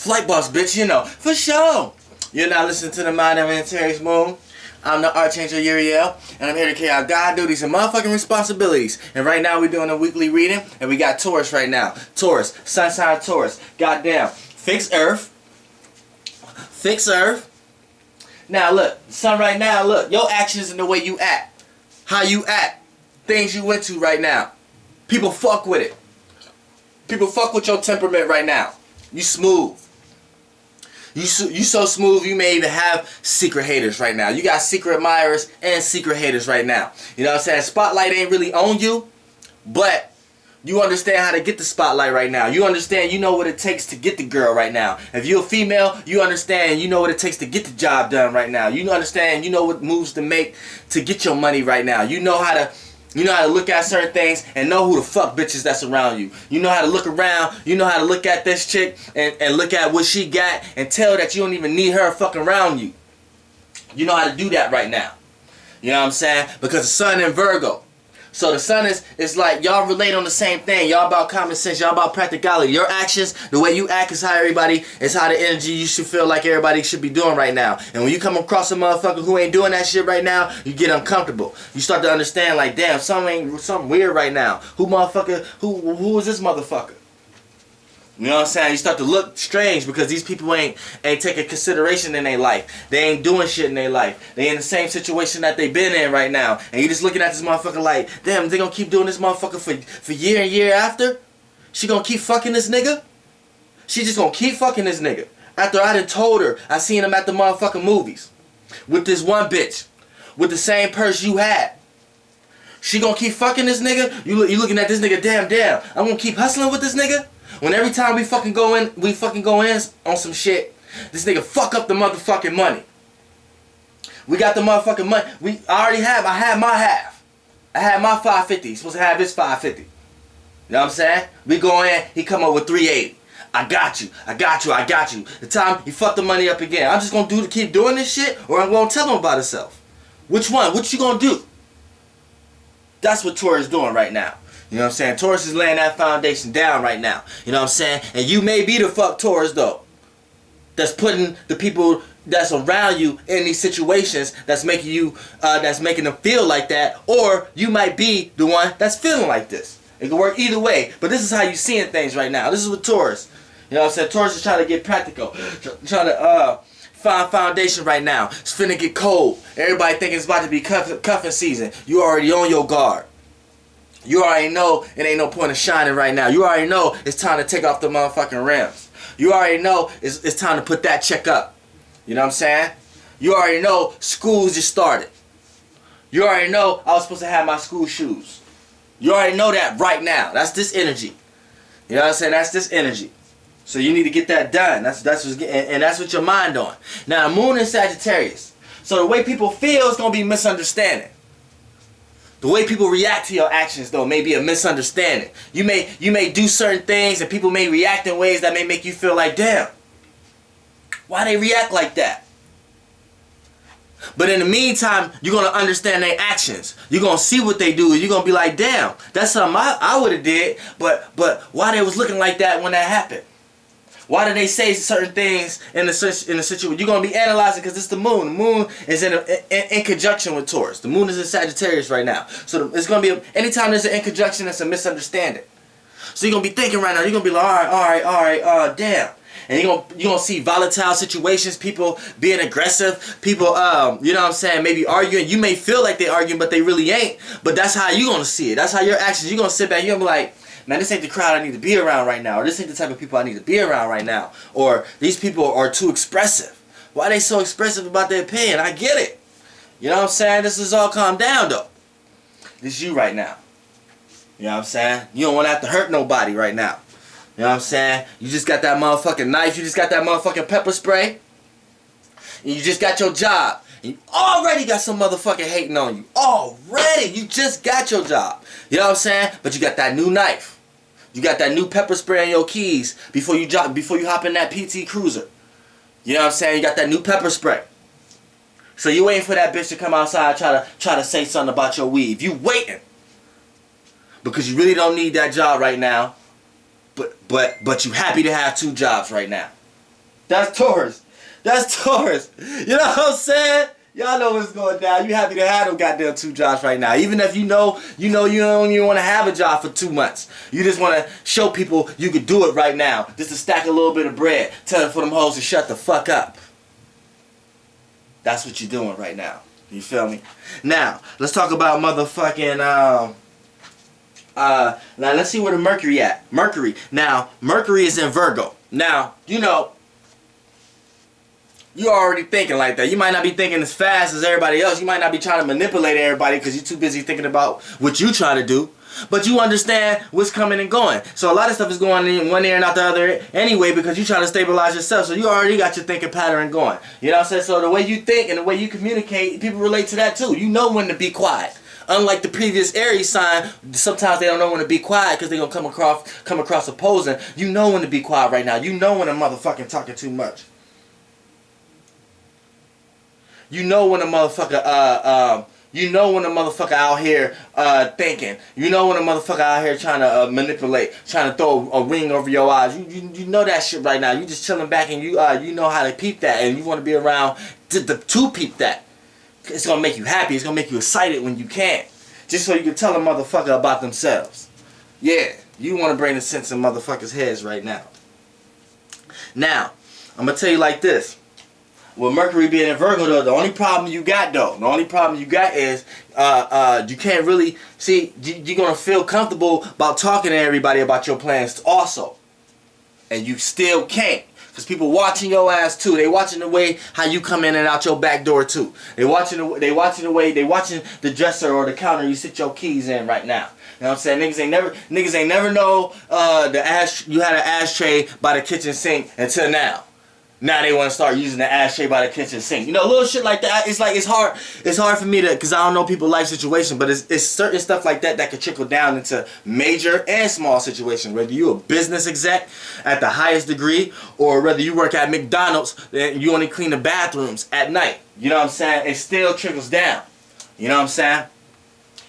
Flight boss, bitch, you know, for sure. You're not listening to the Mind of Planetary's Moon. I'm the Archangel Uriel, and I'm here to carry out God duties and motherfucking responsibilities. And right now we're doing a weekly reading, and we got Taurus right now. Taurus, sun sign Taurus. Goddamn. Fix Earth. Fix Earth. Now look, sun right now, look, your actions and the way you act. How you act. Things you went to right now. People fuck with it. People fuck with your temperament right now. You smooth. You so smooth, you may even have secret haters right now. You got secret admirers and secret haters right now. You know what I'm saying? Spotlight ain't really on you, but you understand how to get the spotlight right now. You understand, you know what it takes to get the girl right now. If you're a female, you understand, you know what it takes to get the job done right now. You understand, you know what moves to make to get your money right now. You know how to look at certain things and know who the fuck bitches that's around you. You know how to look around. You know how to look at this chick and look at what she got and tell that you don't even need her fucking around you. You know how to do that right now. You know what I'm saying? Because the sun in Virgo. So the sun is like y'all relate on the same thing. Y'all about common sense. Y'all about practicality. Your actions, the way you act is how the energy you should feel like everybody should be doing right now. And when you come across a motherfucker who ain't doing that shit right now, you get uncomfortable. You start to understand like, damn, something weird right now. Who is this motherfucker? You know what I'm saying? You start to look strange because these people ain't taking consideration in their life. They ain't doing shit in their life. They in the same situation that they been in right now. And you just looking at this motherfucker like, damn, they gonna keep doing this motherfucker for year and year after? She gonna keep fucking this nigga? She just gonna keep fucking this nigga. After I done told her, I seen him at the motherfucking movies. With this one bitch. With the same purse you had. She gonna keep fucking this nigga? You looking at this nigga, damn. I'm gonna keep hustling with this nigga? When every time we fucking go in on some shit, this nigga fuck up the motherfucking money. We got the motherfucking money. I had my half. I had my 550. He's supposed to have his 550. You know what I'm saying? We go in, he come up with 380. I got you. The time he fucked the money up again. I'm just gonna keep doing this shit, or I'm gonna tell him about himself. Which one? What you gonna do? That's what Taurus is doing right now. You know what I'm saying? Taurus is laying that foundation down right now. You know what I'm saying? And you may be the fuck Taurus though. That's putting the people that's around you in these situations that's making them feel like that. Or you might be the one that's feeling like this. It can work either way. But this is how you seeing things right now. This is what Taurus. You know what I'm saying? Taurus is trying to get practical. Trying to find foundation right now. It's finna get cold. Everybody thinking it's about to be cuffing season. You already on your guard. You already know it ain't no point of shining right now. You already know it's time to take off the motherfucking rims. You already know it's time to put that check up. You know what I'm saying? You already know school's just started. You already know I was supposed to have my school shoes. You already know that right now. That's this energy. You know what I'm saying? That's this energy. So you need to get that done. That's what your mind on. Now the moon is Sagittarius. So the way people feel is gonna be misunderstanding. The way people react to your actions, though, may be a misunderstanding. You may do certain things, and people may react in ways that may make you feel like, damn, why they react like that? But in the meantime, you're going to understand their actions. You're going to see what they do, and you're going to be like, damn, that's something I would have did, but why they was looking like that when that happened? Why did they say certain things in the situation? You're going to be analyzing because it's the moon. The moon is in conjunction with Taurus. The moon is in Sagittarius right now. So it's going to be, anytime there's an in conjunction, it's a misunderstanding. So you're going to be thinking right now, you're going to be like, all right, damn. And you're going to see volatile situations, people being aggressive, people, you know what I'm saying, maybe arguing. You may feel like they're arguing, but they really ain't. But that's how you're going to see it. That's how your actions, you're going to sit back, you're going to be like, man, this ain't the crowd I need to be around right now. Or this ain't the type of people I need to be around right now. Or these people are too expressive. Why are they so expressive about their opinion? I get it. You know what I'm saying? This is all calm down, though. This is you right now. You know what I'm saying? You don't want to have to hurt nobody right now. You know what I'm saying? You just got that motherfucking knife. You just got that motherfucking pepper spray. And you just got your job. And you already got some motherfucking hating on you. Already. You just got your job. You know what I'm saying? But you got that new knife. You got that new pepper spray on your keys before you hop in that PT Cruiser. You know what I'm saying? You got that new pepper spray. So you waiting for that bitch to come outside try to say something about your weave. You waiting. Because you really don't need that job right now. But you happy to have two jobs right now. That's Taurus. That's Taurus. You know what I'm saying? Y'all know what's going down. You happy to have them goddamn 2 jobs right now. Even if you know you don't even want to have a job for 2 months. You just want to show people you can do it right now. Just to stack a little bit of bread. Tell them for them hoes to shut the fuck up. That's what you're doing right now. You feel me? Now, let's talk about motherfucking, now let's see where the Mercury at. Mercury. Now, Mercury is in Virgo. Now, you know, you're already thinking like that. You might not be thinking as fast as everybody else. You might not be trying to manipulate everybody because you're too busy thinking about what you trying to do. But you understand what's coming and going. So a lot of stuff is going in one ear and out the other anyway because you're trying to stabilize yourself. So you already got your thinking pattern going. You know what I'm saying? So the way you think and the way you communicate, people relate to that too. You know when to be quiet. Unlike the previous Aries sign, sometimes they don't know when to be quiet because they're going to come across opposing. You know when to be quiet right now. You know when a motherfucking talking too much. You know when a motherfucker, you know when a motherfucker out here thinking. You know when a motherfucker out here trying to manipulate, trying to throw a ring over your eyes. You know that shit right now. You just chilling back and you know how to peep that, and you want to be around to peep that. It's gonna make you happy. It's gonna make you excited when you can, just so you can tell a motherfucker about themselves. Yeah, you want to bring the sense in motherfuckers' heads right now. Now, I'm gonna tell you like this. With Mercury being in Virgo though, the only problem you got is you can't really see. You're gonna feel comfortable about talking to everybody about your plans also, and you still can't, because people watching your ass too. They watching the way how you come in and out your back door too. They watching the dresser or the counter you sit your keys in right now. You know what I'm saying? Niggas ain't never know you had an ashtray by the kitchen sink until now. Now they want to start using the ashtray by the kitchen sink. You know, little shit like that. It's like it's hard for me to, because I don't know people's life situation, but it's certain stuff like that could trickle down into major and small situations. Whether you a business exec at the highest degree, or whether you work at McDonald's and you only clean the bathrooms at night. You know what I'm saying? It still trickles down. You know what I'm saying?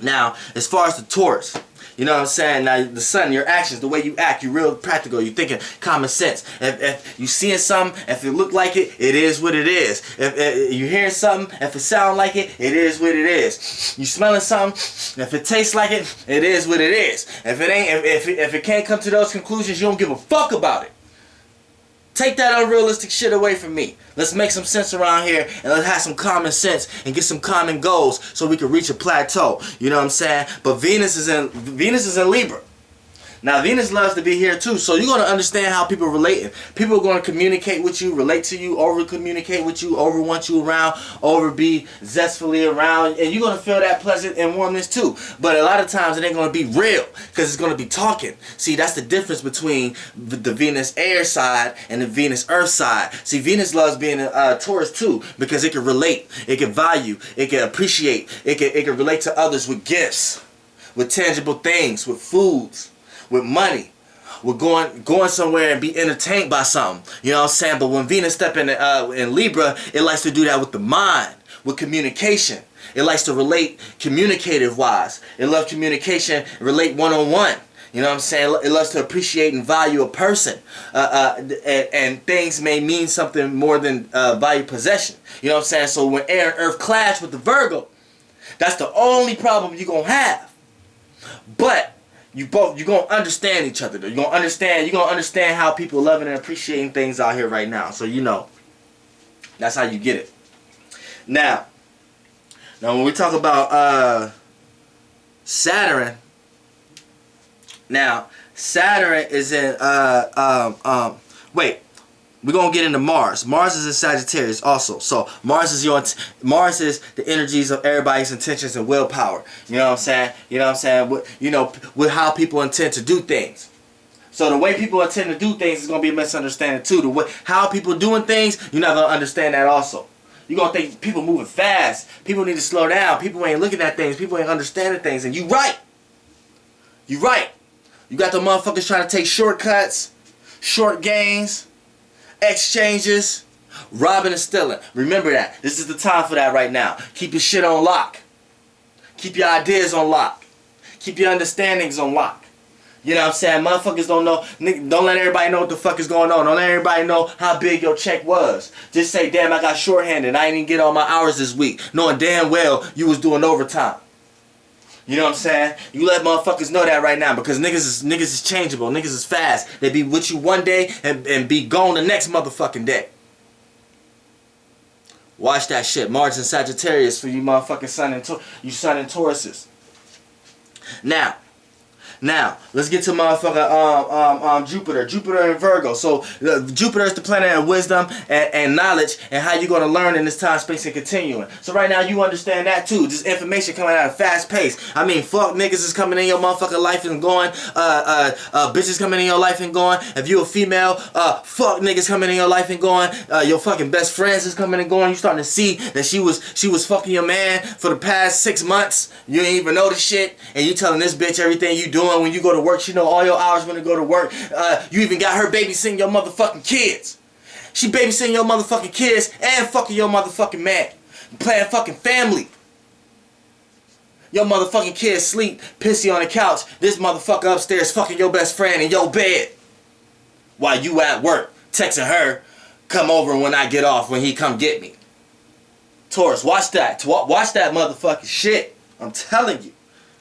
Now, as far as the Taurus, you know what I'm saying? Now, the sun, your actions, the way you act, you're real practical. You're thinking common sense. If you seeing something, if it look like it, it is what it is. If you hearing something, if it sound like it, it is what it is. You smelling something, if it tastes like it, it is what it is. If it ain't, if it can't come to those conclusions, you don't give a fuck about it. Take that unrealistic shit away from me. Let's make some sense around here, and let's have some common sense and get some common goals so we can reach a plateau. You know what I'm saying? But Venus is in Libra. Now Venus loves to be here too, so you're gonna understand how people relating. People are gonna communicate with you, relate to you, over communicate with you, over want you around, over be zestfully around, and you're gonna feel that pleasant and warmness too. But a lot of times it ain't gonna be real, because it's gonna be talking. See, that's the difference between the Venus air side and the Venus earth side. See, Venus loves being a Taurus too, because it can relate, it can value, it can appreciate, it can relate to others with gifts, with tangible things, with foods, with money. We're going somewhere and be entertained by something. You know what I'm saying? But when Venus step in Libra, it likes to do that with the mind, with communication. It likes to relate communicative wise. It loves communication, relate one-on-one. You know what I'm saying? It loves to appreciate and value a person. And things may mean something more than value possession. You know what I'm saying? So when air and earth clash with the Virgo, that's the only problem you're going to have. But you're gonna understand each other though. You're gonna understand how people loving and appreciating things out here right now. So you know, that's how you get it. Now when we talk about Saturn, now Saturn is in wait. We're going to get into Mars. Mars is in Sagittarius also. So Mars is the energies of everybody's intentions and willpower. You know what I'm saying? You know what I'm saying? With how people intend to do things. So the way people intend to do things is going to be a misunderstanding too. How people doing things, you're not going to understand that also. You're going to think people moving fast. People need to slow down. People ain't looking at things. People ain't understanding things. And you right. You right. You got the motherfuckers trying to take shortcuts, short gains, exchanges, robbing and stealing. Remember that. This is the time for that right now. Keep your shit on lock. Keep your ideas on lock. Keep your understandings on lock. You know what I'm saying? Motherfuckers don't know. Don't let everybody know what the fuck is going on. Don't let everybody know how big your check was. Just say, damn, I got shorthanded. I didn't even get all my hours this week. Knowing damn well you was doing overtime. You know what I'm saying? You let motherfuckers know that right now, because niggas is changeable. Niggas is fast. They be with you one day and be gone the next motherfucking day. Watch that shit. Mars and Sagittarius for you motherfucking Sun and Tauruses. Now, let's get to motherfucker Jupiter. Jupiter and Virgo. So Jupiter is the planet of wisdom and knowledge and how you're gonna learn in this time, space, and continuing. So right now you understand that too. Just information coming at a fast pace. I mean, fuck niggas is coming in your motherfucking life and going. Bitches coming in your life and going. If you a female, fuck niggas coming in your life and going. Your fucking best friends is coming and going. You starting to see that she was fucking your man for the past 6 months. You ain't even know the shit, and you telling this bitch everything you doing. When you go to work, she know all your hours when to go to work. You even got her babysitting your motherfucking kids. She babysitting your motherfucking kids and fucking your motherfucking man. Playing fucking family. Your motherfucking kids sleep pissy on the couch. This motherfucker upstairs fucking your best friend in your bed. While you at work, texting her, come over when I get off, when he come get me. Taurus, watch that. Watch that motherfucking shit. I'm telling you.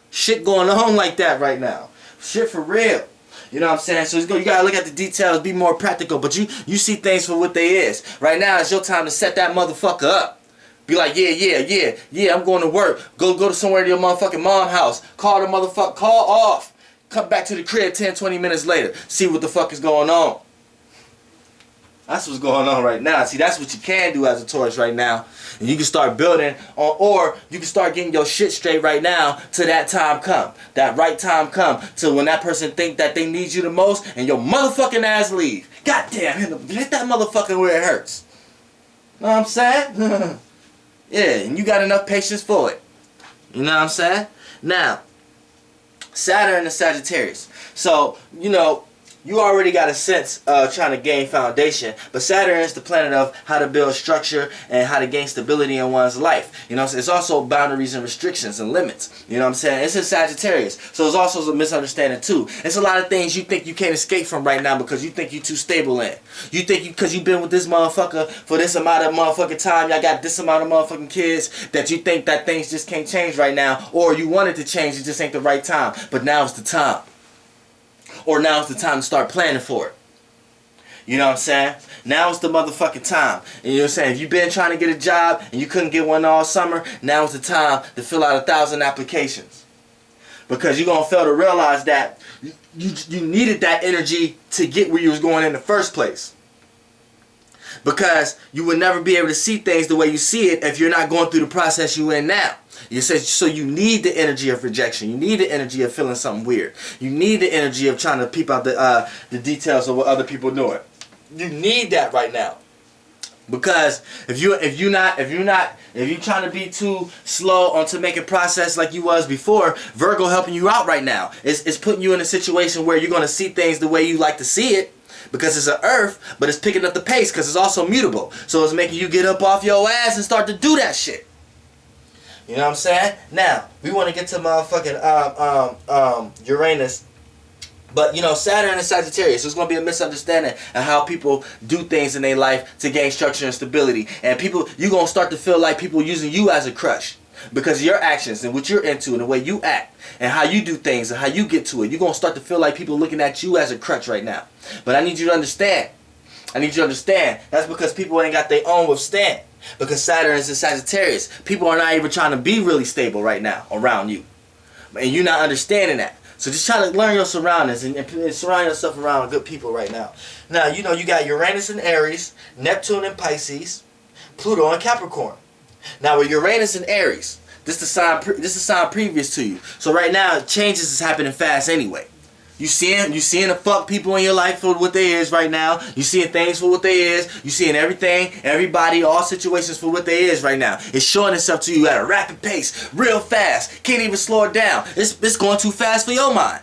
Shit going on like that right now. Shit for real. You know what I'm saying? So you gotta look at the details, be more practical. But you see things for what they is. Right now it's your time to set that motherfucker up. Be like, yeah, I'm going to work. Go to somewhere to your motherfucking mom's house. Call the motherfucker, call off. Come back to the crib 10, 20 minutes later. See what the fuck is going on. That's what's going on right now. See, that's what you can do as a Taurus right now. And you can start building on, or you can start getting your shit straight right now till that time come. That right time come. Till when that person think that they need you the most and your motherfucking ass leave. Goddamn, hit that motherfucker where it hurts. Know what I'm saying? Yeah, and you got enough patience for it. You know what I'm saying? Now, Saturn and Sagittarius. So, you know, you already got a sense of trying to gain foundation, but Saturn is the planet of how to build structure and how to gain stability in one's life. You know, it's also boundaries and restrictions and limits. You know what I'm saying? It's in Sagittarius, so it's also a misunderstanding too. It's a lot of things you think you can't escape from right now because you think you're too stable in. You think because you've been with this motherfucker for this amount of motherfucking time, y'all got this amount of motherfucking kids, that you think that things just can't change right now, or you want it to change, it just ain't the right time. But now is the time. Or now's the time to start planning for it. You know what I'm saying? Now is the motherfucking time. And you know what I'm saying? If you've been trying to get a job and you couldn't get one all summer, now is the time to fill out 1,000 applications. Because you're going to fail to realize that you needed that energy to get where you was going in the first place. Because you would never be able to see things the way you see it if you're not going through the process you're in now. So you need the energy of rejection. You need the energy of feeling something weird. You need the energy of trying to peep out the details of what other people are doing. You need that right now. Because if you're trying to be too slow on to make a process like you was before, Virgo helping you out right now. It's putting you in a situation where you're going to see things the way you like to see it. Because it's an earth, but it's picking up the pace because it's also mutable. So it's making you get up off your ass and start to do that shit. You know what I'm saying? Now, we want to get to motherfucking Uranus. But, you know, Saturn and Sagittarius, there's going to be a misunderstanding of how people do things in their life to gain structure and stability. And you're going to start to feel like people using you as a crush. Because of your actions and what you're into and the way you act and how you do things and how you get to it. You're going to start to feel like people looking at you as a crutch right now. But I need you to understand. That's because people ain't got their own withstand. Because Saturn is in Sagittarius. People are not even trying to be really stable right now around you. And you're not understanding that. So just try to learn your surroundings and surround yourself around good people right now. Now, you know, you got Uranus in Aries, Neptune in Pisces, Pluto in Capricorn. Now with Uranus and Aries, this is the sign previous to you. So right now, changes is happening fast anyway. You seeing the fuck people in your life for what they is right now. You seeing things for what they is. You seeing everything, everybody, all situations for what they is right now. It's showing itself to you at a rapid pace, real fast. Can't even slow it down. It's going too fast for your mind.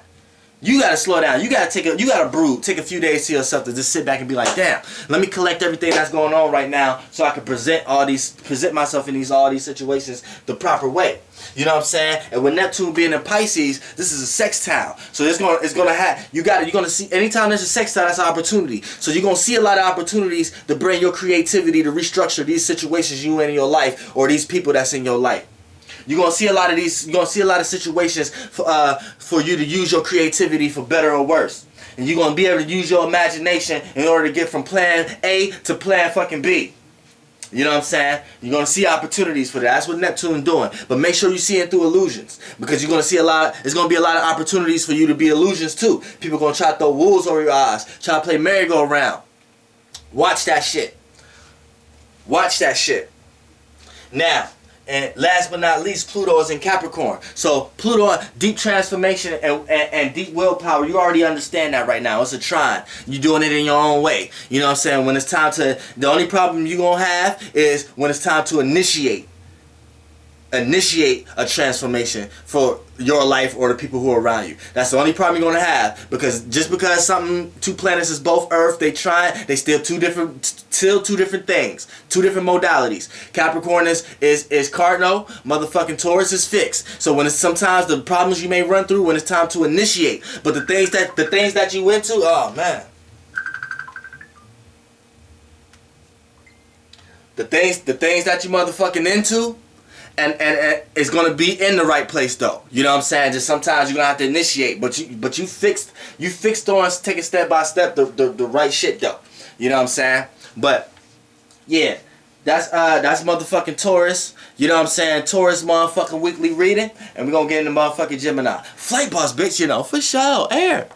You gotta slow down. You gotta brood. Take a few days to yourself to just sit back and be like, damn, let me collect everything that's going on right now so I can present myself in all these situations the proper way. You know what I'm saying? And with Neptune being in Pisces, this is a sextile. So you're gonna see anytime there's a sextile, that's an opportunity. So you're gonna see a lot of opportunities to bring your creativity to restructure these situations you in your life or these people that's in your life. You're gonna see a lot of these. You're gonna see a lot of situations for you to use your creativity for better or worse, and you're gonna be able to use your imagination in order to get from plan A to plan fucking B. You know what I'm saying? You're gonna see opportunities for that. That's what Neptune doing. But make sure you see it through illusions, because you're gonna see a lot. It's gonna be a lot of opportunities for you to be illusions too. People gonna try to throw wolves over your eyes, try to play merry-go-round. Watch that shit. Watch that shit. Now. And last but not least, Pluto is in Capricorn. So Pluto, deep transformation and deep willpower, you already understand that right now. It's a trine. You're doing it in your own way. You know what I'm saying? When it's time to, the only problem you're going to have is when it's time to initiate a transformation for your life or the people who are around you. That's the only problem you're going to have, because just because two planets is both Earth, they still two different things, two different modalities. Capricorn is cardinal, motherfucking Taurus is fixed. So when it's sometimes the problems you may run through when it's time to initiate, but the things that you went to, oh man. The things that you motherfucking into, and it's gonna be in the right place though. You know what I'm saying? Just sometimes you're gonna have to initiate, but you fixed on taking step by step the right shit though. You know what I'm saying? But yeah, that's motherfucking Taurus. You know what I'm saying? Taurus motherfucking weekly reading, and we're gonna get into motherfucking Gemini. Flight boss bitch, you know, for sure. Air.